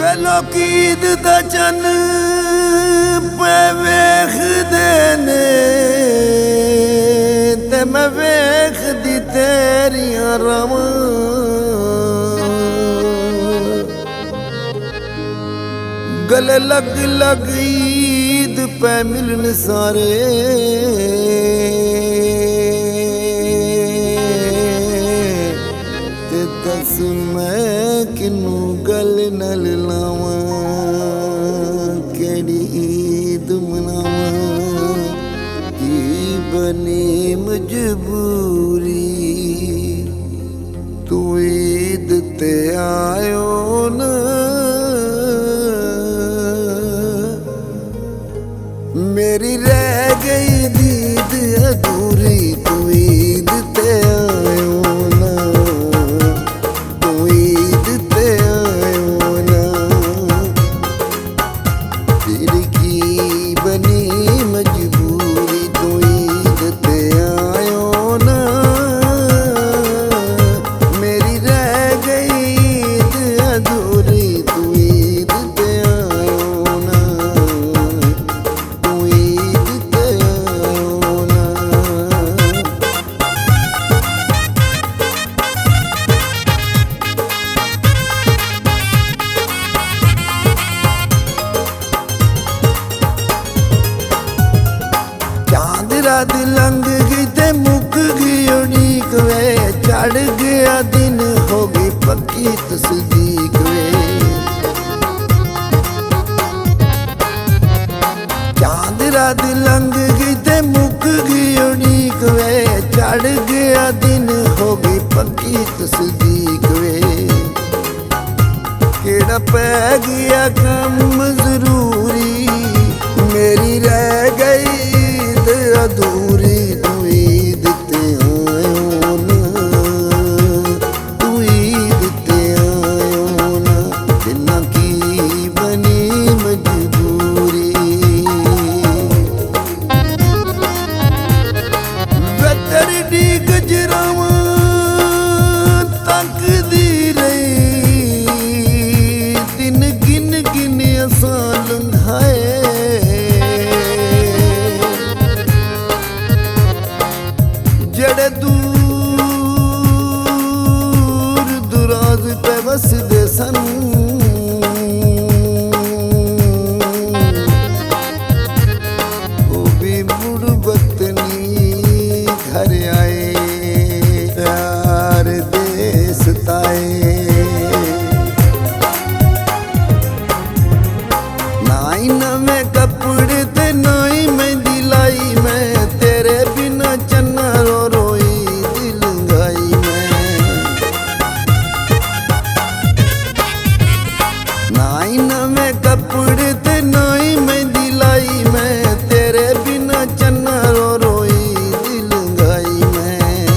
वे लोग ईद दा चन पे वेखदे ने ते मैं वेखदी तेरियां रवां। गले लग लग ईद पे मिलन सारे ते दस मैं किनू गल नल लावां, केड़ी ईद मनावां। की बनी मजबूरी तू ईद ते आयो ना, मेरी रह गई दीद अधूरी तू ईद ते आयो ना, तू ईद ते आयो ना। तेरी की बनी मजबूरी तू ईद ते आयो ना, मेरी रह गई ईद अधूरी तू ईद ते आयो ना, तू ईद ते आयो ना। चांद रात लंघ गई ते मुक गई उड़ीक वे, चढ़ गया दिन हो गई पक्की तस्दीक वे। चांद रात लंघ गई ते मुक गई उड़ीक वे, चढ़ गया दिन हो गई पक्की तस्दीक वे। केड़ा पै गया कम जरूरी मेरी रह गई ईद अधूरी तू ईद ते आयो ना, तू ईद ते आयो ना। दिना की बनी मजबूरी वे तेरी डी गजरावां तकदी रही, दिन गिन गिन असां लंघाए। जड़े दूर दुराज पे बसदे सन, वो भी मुड़बत नी घर आए, प्यार दे सताए। नाई नवे कपड़े ते नाई मेहंदी लाई, मैं तेरे बिना चन्ना रो रोई दिल गाई मैं। नाई नवे कपड़े ते नाई मेहंदी लाई, मैं तेरे बिना चन्ना रो रोई दिल गाई मैं।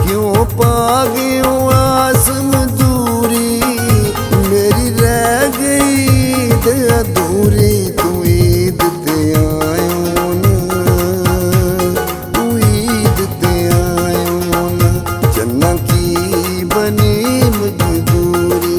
क्यों पा गयूं आस मजूरी मेरी रह गई ईद अधूरी तू ईद ते आयो ना, तू ईद ते आयो ना। चन्ना की बनी मजबूरी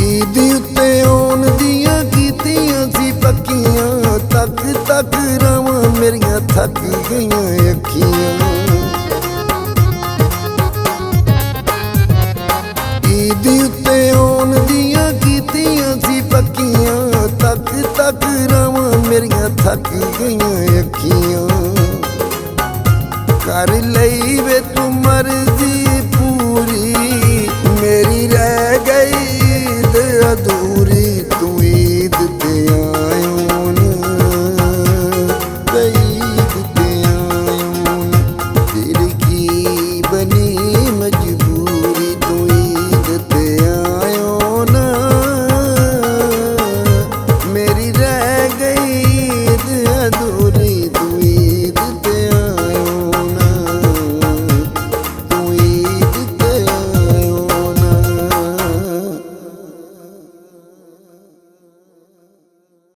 ईद उत्ते आउण दियां कीतियां सी पक्कियां, तक तक रवां मेरियां थक गईयां अखियां। ईद उत्ते आउण दियां कीतियां सी पक्कियां, तक तक रवां मेरियां थक गईयां अखियां। कर लई वे तू मर्जी